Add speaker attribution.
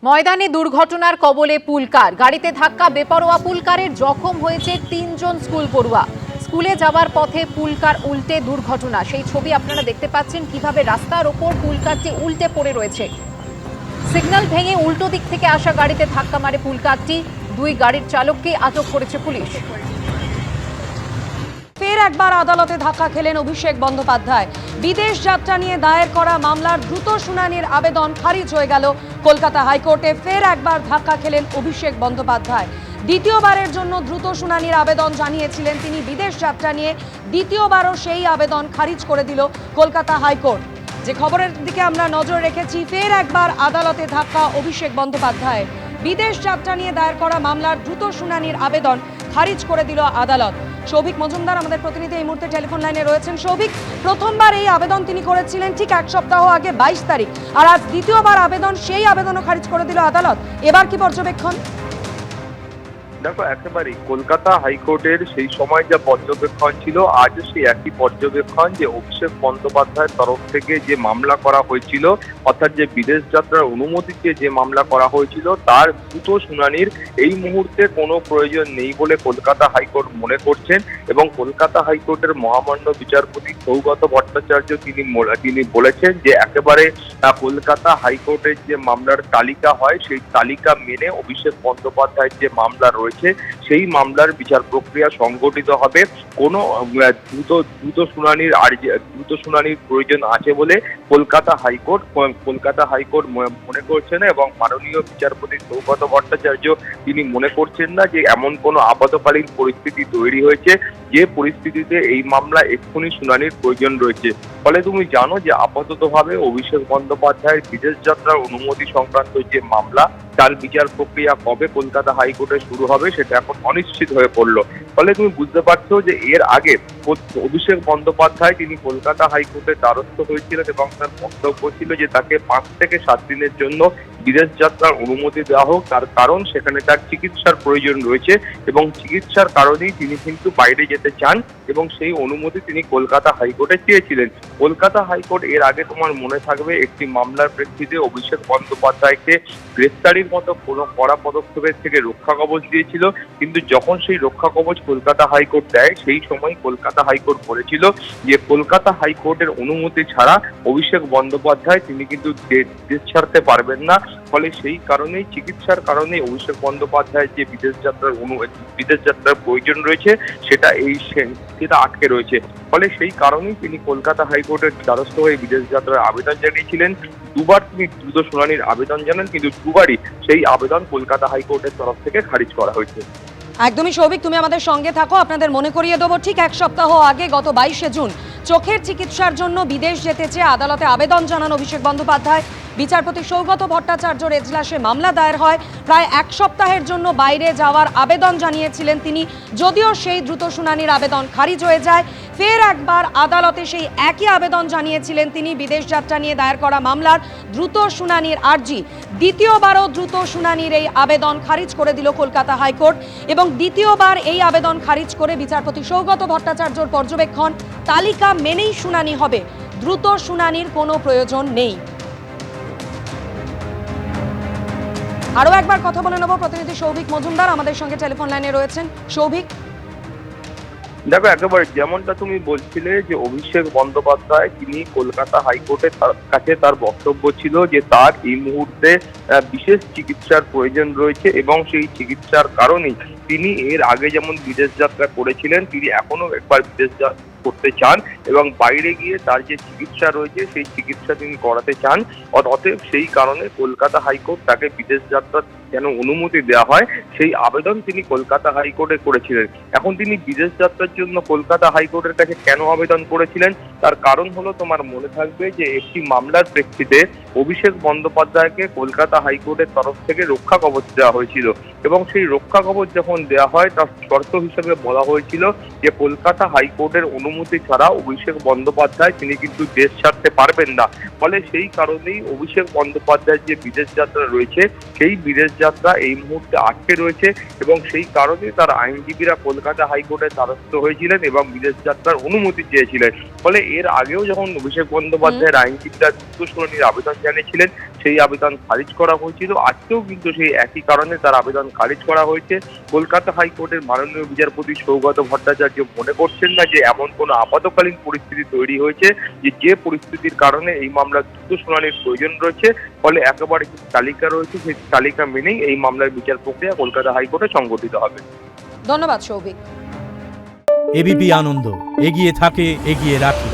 Speaker 1: ময়দানে দুর্ঘটনার কবলে পুলকার, গাড়িতে ধাক্কা বেপরোয়া পুলকারের, জখম হয়েছে ৩ জন স্কুল পড়ুয়া। স্কুলে যাওয়ার পথে পুলকার উল্টে দুর্ঘটনা, সেই ছবি আপনারা দেখতে পাচ্ছেন কিভাবে রাস্তার ওপর পুলকারটি উল্টে পড়ে রয়েছে। সিগন্যাল ভেঙে উল্টো দিক থেকে আসা গাড়িতে ধাক্কা মারে পুলকারটি। 2 গাড়ির চালককে আটক করেছে পুলিশ।
Speaker 2: ফের একবার আদালতে ধাক্কা খেলেন অভিষেক বন্দ্যোপাধ্যায়। বিদেশ যাত্রা নিয়ে দায়ের করা মামলার দ্রুত শুনানির আবেদন খারিজ হয়ে গেল কলকাতা হাইকোর্টে। ফের একবার ধাক্কা খেলেন অভিষেক বন্দ্যোপাধ্যায়। দ্বিতীয়বারের জন্য দ্রুত শুনানির আবেদন জানিয়েছিলেন তিনি বিদেশ যাত্রা নিয়ে। দ্বিতীয়বারও সেই আবেদন খারিজ করে দিল কলকাতা হাইকোর্ট। যে খবরের দিকে আমরা নজর রেখেছি, ফের একবার আদালতে ধাক্কা অভিষেক বন্দ্যোপাধ্যায়। বিদেশ যাত্রা নিয়ে দায়ের করা মামলার দ্রুত শুনানির আবেদন খারিজ করে দিল আদালত। সৌভিক মজুমদার আমাদের প্রতিনিধি এই মুহূর্তে টেলিফোন লাইনে রয়েছেন। সৌভিক, প্রথমবার এই আবেদন তিনি করেছিলেন ঠিক 1 সপ্তাহ আগে 22 তারিখ, আর আজ দ্বিতীয়বার আবেদন, সেই আবেদনও খারিজ করে দিল আদালত। এবার কি পর্যবেক্ষণ?
Speaker 3: দেখো, একেবারেই কলকাতা হাইকোর্টের সেই সময় যা পর্যবেক্ষণ ছিল, আজও সেই একই পর্যবেক্ষণ যে অভিষেক বন্দ্যোপাধ্যায়ের তরফ থেকে যে মামলা করা হয়েছিল, অর্থাৎ যে বিদেশ যাত্রার অনুমতিতে যে মামলা করা হয়েছিল, তার দ্রুত শুনানির এই মুহূর্তে কোনো প্রয়োজন নেই বলে কলকাতা হাইকোর্ট মনে করছেন। এবং কলকাতা হাইকোর্টের মহামান্য বিচারপতি সৌগত ভট্টাচার্য তিনি বলেছেন যে একেবারে কলকাতা হাইকোর্টের যে মামলার তালিকা হয়, সেই তালিকা মেনে অভিষেক বন্দ্যোপাধ্যায়ের যে মামলা রয়েছে সেই মামলার বিচার প্রক্রিয়া সংগঠিত হবে। কোনো দ্রুত শুনানির প্রয়োজন আছে বলে কলকাতা হাইকোর্ট মনে করছে না। এবং মাননীয় বিচারপতি সৌগত ভট্টাচার্য তিনি মনে করছেন না যে এমন কোনো আপাতকালীন পরিস্থিতি তৈরি হয়েছে যে পরিস্থিতিতে এই মামলা এক্ষুনি শুনানির প্রয়োজন রয়েছে। ফলে তুমি জানো যে আপাততভাবে অভিষেক বন্দ্যোপাধ্যায়ের বিদেশ যাত্রার অনুমতি সংক্রান্ত যে মামলা, তার বিচার প্রক্রিয়া কবে কলকাতা হাইকোর্টে শুরু হবে সেটা এখন অনিশ্চিত হয়ে পড়লো। ফলে তুমি বুঝতে পারছো যে এর আগে অভিষেক বন্দ্যোপাধ্যায় তিনি কলকাতা হাইকোর্টে দ্বারস্থ হয়েছিলেন এবং তার বক্তব্য ছিল যে তাকে 5 থেকে 7 দিনের জন্য বিদেশ যাত্রার অনুমতি দেওয়া হোক। তার কারণ সেখানে তার চিকিৎসার প্রয়োজন রয়েছে এবং চিকিৎসার কারণেই তিনি কিন্তু বাইরে যেতে চান এবং সেই অনুমতি তিনি কলকাতা হাইকোর্টে চেয়েছিলেন। কলকাতা হাইকোর্ট এর আগে তোমার মনে থাকবে একটি মামলার প্রেক্ষিতে অভিষেক বন্দ্যোপাধ্যায়কে গ্রেফতারির মতো কোনো কড়া পদক্ষেপের থেকে রক্ষা কবচ দিয়েছিল। কিন্তু যখন সেই রক্ষা কবচ কলকাতা হাইকোর্ট দেয়, সেই সময় কলকাতা হাইকোর্ট বলেছিল যে কলকাতা হাইকোর্টের অনুমতি ছাড়া অভিষেক বন্দ্যোপাধ্যায় তিনি কিন্তু দেশ ছাড়তে পারবেন না। ফলে সেই কারণেই, চিকিৎসার কারণেই অভিষেক বন্দ্যোপাধ্যায়ের যে বিদেশ যাত্রার প্রয়োজন রয়েছে সেটা আটকে রয়েছে। ফলে সেই কারণেই তিনি কলকাতা হাইকোর্টের দ্বারস্থ হয়ে বিদেশ যাত্রার আবেদন জানিয়েছিলেন। 2বার তিনি দ্রুত শুনানির আবেদন জানান, কিন্তু 2বারই সেই আবেদন কলকাতা হাইকোর্টের তরফ থেকে খারিজ করা হয়েছে।
Speaker 2: একদমই সৌভিক, তুমি আমাদের সঙ্গে থাকো। আপনাদের মনে করিয়ে দেবো, ঠিক 1 সপ্তাহ আগে গত 22শে জুন চোখের চিকিৎসার জন্য বিদেশ যেতে চেয়ে আদালতে আবেদন জানান অভিষেক বন্দ্যোপাধ্যায়। বিচারপতি সৌগত ভট্টাচার্যর এজলাসে মামলা দায়ের হয়। প্রায় 1 সপ্তাহের জন্য বাইরে যাওয়ার আবেদন জানিয়েছিলেন তিনি, যদিও সেই দ্রুত শুনানির আবেদন খারিজ হয়ে যায়। ফের একবার আদালতে সেই একই আবেদন জানিয়েছিলেন তিনি বিদেশ যাত্রা নিয়ে দায়ের করা মামলার দ্রুত শুনানির আর্জি। দ্বিতীয়বারও দ্রুত শুনানির এই আবেদন খারিজ করে দিল কলকাতা হাইকোর্ট এবং দ্বিতীয়বার এই আবেদন খারিজ করে বিচারপতি সৌগত ভট্টাচার্যর পর্যবেক্ষণ, তালিকা মেনেই শুনানি হবে, দ্রুত শুনানির কোনো প্রয়োজন নেই। আরো একবার কথা বলে নেব, প্রতিনিধি সৌভিক মজুমদার আমাদের সঙ্গে টেলিফোন লাইনে রয়েছেন। সৌভিক,
Speaker 3: দেখো, একেবারে যেমনটা তুমি বলছিলে যে অভিষেক বন্দ্যোপাধ্যায় তিনি কলকাতা হাইকোর্টের কাছে তার বক্তব্য ছিল যে তার এই মুহূর্তে বিশেষ চিকিৎসার প্রয়োজন রয়েছে এবং সেই চিকিৎসার কারণেই তিনি এর আগে যেমন বিদেশ যাত্রা করেছিলেন, তিনি এখনো একবার বিদেশ যাত্রা করতে চান এবং বাইরে গিয়ে তার যে চিকিৎসা রয়েছে সেই চিকিৎসা তিনি করাতে চান। অতএব সেই কারণে কলকাতা হাইকোর্ট তাকে বিদেশ যাত্রার যেন অনুমতি দেওয়া হয় সেই আবেদন তিনি কলকাতা হাইকোর্টে করেছিলেন। এখন তিনি বিদেশ যাত্রার জন্য কলকাতা হাইকোর্টের কাছে কেন আবেদন করেছিলেন, তার কারণ হলো তোমার মনে থাকবে যে একটি মামলার প্রেক্ষিতে অভিষেক বন্দ্যোপাধ্যায়কে কলকাতা হাইকোর্টের তরফ থেকে রক্ষা কবচ দেওয়া হয়েছিল এবং সেই রক্ষা কবচ যখন দেওয়া হয় তার শর্ত হিসেবে বলা হয়েছিল যে কলকাতা হাইকোর্টের অনুমতি ছাড়া অভিষেক বন্দ্যোপাধ্যায় তিনি কিন্তু দেশ ছাড়তে পারবেন না। ফলে সেই কারণেই অভিষেক বন্দ্যোপাধ্যায়ের যে বিদেশ যাত্রা রয়েছে সেই বিদেশ যাত্রা এই মুহূর্তে আটকে রয়েছে এবং সেই কারণে তার আইনজীবীরা কলকাতা হাইকোর্টের দ্বারস্থ হয়েছিলেন এবং বিদেশ যাত্রার অনুমতি চেয়েছিলেন। ফলে এর আগেও যখন অভিষেক বন্দ্যোপাধ্যায়ের আইনজীবীরা দ্রুত শুনানির আবেদন জানিয়েছিলেন, সেই আবেদন খারিজ করা হয়েছিল। আজকেও কিন্তু সেই একই কারণে তার আবেদন খারিজ করা হয়েছে। কলকাতা হাইকোর্টের মাননীয় বিচারপতি সৌগত ভট্টাচার্য মনে করছেন না যে এমন কোনো আপাতকালীন পরিস্থিতি তৈরি হয়েছে যে পরিস্থিতির কারণে এই মামলার দ্রুত শুনানির প্রয়োজন রয়েছে। ফলে একেবারে যে তালিকা রয়েছে সেই তালিকা মেনেই এই মামলার বিচার প্রক্রিয়া কলকাতা হাইকোর্টে সংগঠিত হবে।
Speaker 2: ধন্যবাদ সৌভিক।
Speaker 4: এবিপি আনন্দ এগিয়ে থাকে, এগিয়ে রাখে।